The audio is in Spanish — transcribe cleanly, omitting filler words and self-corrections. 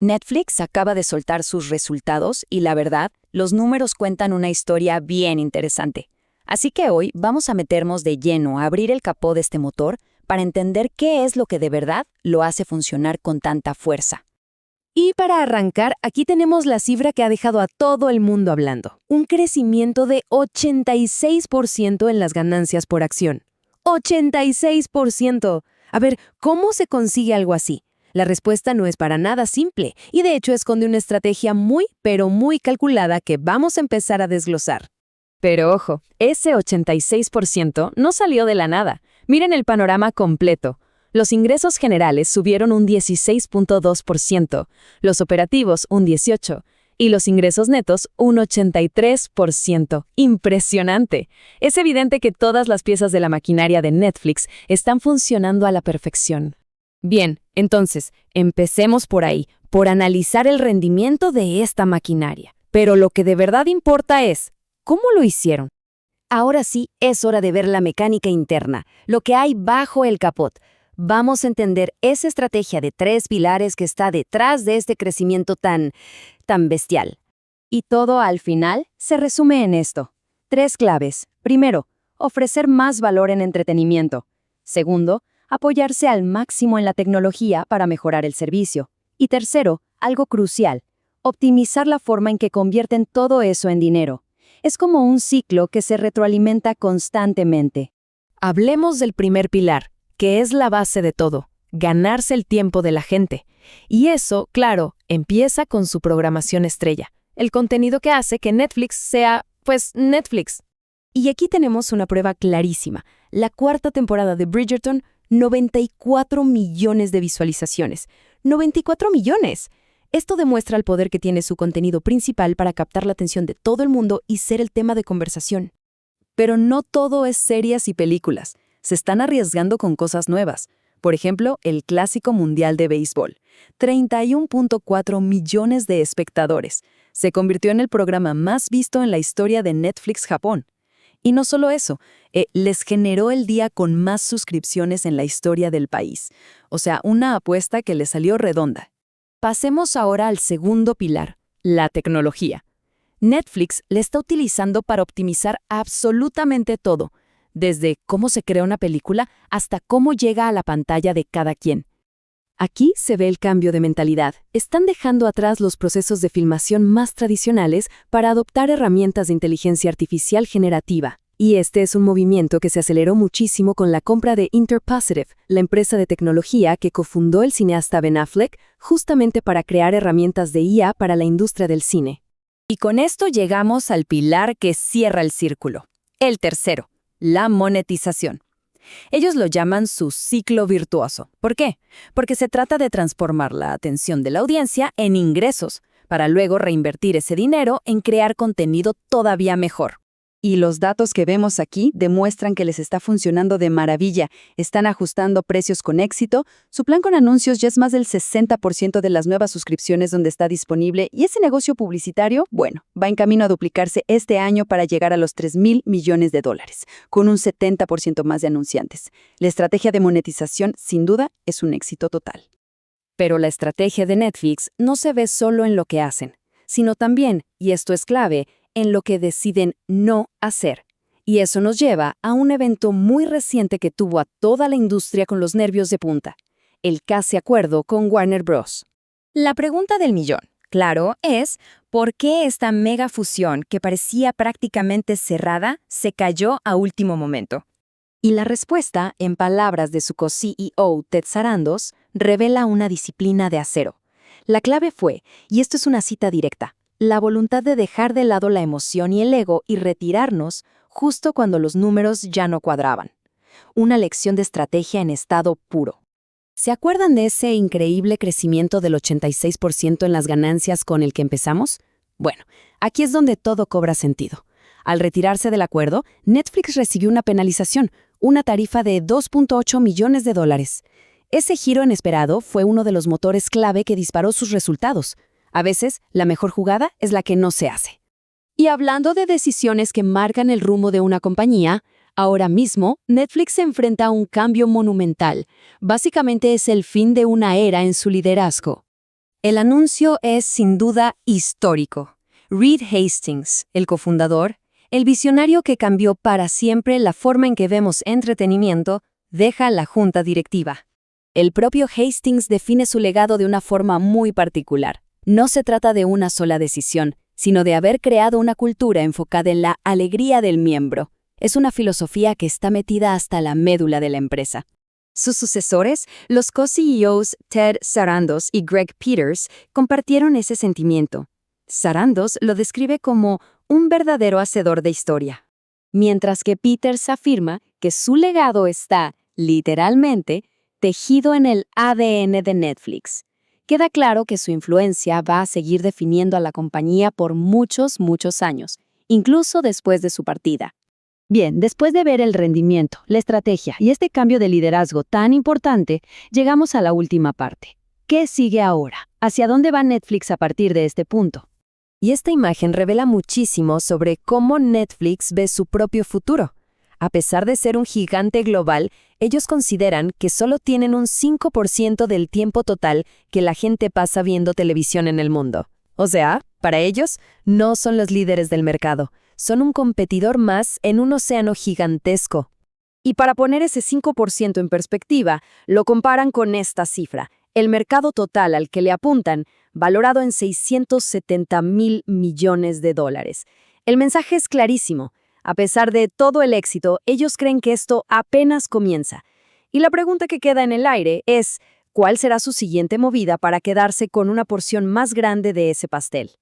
Netflix acaba de soltar sus resultados y la verdad, los números cuentan una historia bien interesante. Así que hoy vamos a meternos de lleno a abrir el capó de este motor para entender qué es lo que de verdad lo hace funcionar con tanta fuerza. Y para arrancar, aquí tenemos la cifra que ha dejado a todo el mundo hablando. Un crecimiento de 86% en las ganancias por acción. ¡86%! A ver, ¿cómo se consigue algo así? La respuesta no es para nada simple y de hecho esconde una estrategia muy, pero muy calculada que vamos a empezar a desglosar. Pero ojo, ese 86% no salió de la nada. Miren el panorama completo. Los ingresos generales subieron un 16.2%, los operativos un 18% y los ingresos netos un 83%. ¡Impresionante! Es evidente que todas las piezas de la maquinaria de Netflix están funcionando a la perfección. Bien, entonces, empecemos por ahí, por analizar el rendimiento de esta maquinaria. Pero lo que de verdad importa es, ¿cómo lo hicieron? Ahora sí, es hora de ver la mecánica interna, lo que hay bajo el capot. Vamos a entender esa estrategia de 3 pilares que está detrás de este crecimiento tan bestial. Y todo al final se resume en esto. 3 claves. Primero, ofrecer más valor en entretenimiento. Segundo, apoyarse al máximo en la tecnología para mejorar el servicio. Y tercero, algo crucial, optimizar la forma en que convierten todo eso en dinero. Es como un ciclo que se retroalimenta constantemente. Hablemos del primer pilar, que es la base de todo, ganarse el tiempo de la gente. Y eso, claro, empieza con su programación estrella, el contenido que hace que Netflix sea, pues, Netflix. Y aquí tenemos una prueba clarísima. La 4ª temporada de Bridgerton, 94 millones de visualizaciones. ¡94 millones! Esto demuestra el poder que tiene su contenido principal para captar la atención de todo el mundo y ser el tema de conversación. Pero no todo es series y películas. Se están arriesgando con cosas nuevas. Por ejemplo, el Clásico Mundial de Béisbol. 31.4 millones de espectadores. Se convirtió en el programa más visto en la historia de Netflix Japón. Y no solo eso, les generó el día con más suscripciones en la historia del país. O sea, una apuesta que les salió redonda. Pasemos ahora al segundo pilar, la tecnología. Netflix la está utilizando para optimizar absolutamente todo, desde cómo se crea una película hasta cómo llega a la pantalla de cada quien. Aquí se ve el cambio de mentalidad. Están dejando atrás los procesos de filmación más tradicionales para adoptar herramientas de inteligencia artificial generativa. Y este es un movimiento que se aceleró muchísimo con la compra de Interpositive, la empresa de tecnología que cofundó el cineasta Ben Affleck, justamente para crear herramientas de IA para la industria del cine. Y con esto llegamos al pilar que cierra el círculo. El tercero, la monetización. Ellos lo llaman su ciclo virtuoso. ¿Por qué? Porque se trata de transformar la atención de la audiencia en ingresos, para luego reinvertir ese dinero en crear contenido todavía mejor. Y los datos que vemos aquí demuestran que les está funcionando de maravilla. Están ajustando precios con éxito. Su plan con anuncios ya es más del 60% de las nuevas suscripciones donde está disponible. Y ese negocio publicitario, bueno, va en camino a duplicarse este año para llegar a los $3,000 millones, con un 70% más de anunciantes. La estrategia de monetización, sin duda, es un éxito total. Pero la estrategia de Netflix no se ve solo en lo que hacen, sino también, y esto es clave, en lo que deciden no hacer. Y eso nos lleva a un evento muy reciente que tuvo a toda la industria con los nervios de punta, el casi acuerdo con Warner Bros. La pregunta del millón, claro, es ¿por qué esta mega fusión que parecía prácticamente cerrada se cayó a último momento? Y la respuesta, en palabras de su co-CEO Ted Sarandos, revela una disciplina de acero. La clave fue, y esto es una cita directa, la voluntad de dejar de lado la emoción y el ego y retirarnos justo cuando los números ya no cuadraban. Una lección de estrategia en estado puro. ¿Se acuerdan de ese increíble crecimiento del 86% en las ganancias con el que empezamos? Bueno, aquí es donde todo cobra sentido. Al retirarse del acuerdo, Netflix recibió una penalización, una tarifa de $2.8 millones. Ese giro inesperado fue uno de los motores clave que disparó sus resultados. A veces, la mejor jugada es la que no se hace. Y hablando de decisiones que marcan el rumbo de una compañía, ahora mismo Netflix se enfrenta a un cambio monumental. Básicamente es el fin de una era en su liderazgo. El anuncio es sin duda histórico. Reed Hastings, el cofundador, el visionario que cambió para siempre la forma en que vemos entretenimiento, deja la junta directiva. El propio Hastings define su legado de una forma muy particular. No se trata de una sola decisión, sino de haber creado una cultura enfocada en la alegría del miembro. Es una filosofía que está metida hasta la médula de la empresa. Sus sucesores, los co-CEOs Ted Sarandos y Greg Peters, compartieron ese sentimiento. Sarandos lo describe como un verdadero hacedor de historia, mientras que Peters afirma que su legado está, literalmente, tejido en el ADN de Netflix. Queda claro que su influencia va a seguir definiendo a la compañía por muchos, muchos años, incluso después de su partida. Bien, después de ver el rendimiento, la estrategia y este cambio de liderazgo tan importante, llegamos a la última parte. ¿Qué sigue ahora? ¿Hacia dónde va Netflix a partir de este punto? Y esta imagen revela muchísimo sobre cómo Netflix ve su propio futuro. A pesar de ser un gigante global, ellos consideran que solo tienen un 5% del tiempo total que la gente pasa viendo televisión en el mundo. O sea, para ellos, no son los líderes del mercado, son un competidor más en un océano gigantesco. Y para poner ese 5% en perspectiva, lo comparan con esta cifra. El mercado total al que le apuntan, valorado en $670,000 millones. El mensaje es clarísimo. A pesar de todo el éxito, ellos creen que esto apenas comienza. Y la pregunta que queda en el aire es, ¿cuál será su siguiente movida para quedarse con una porción más grande de ese pastel?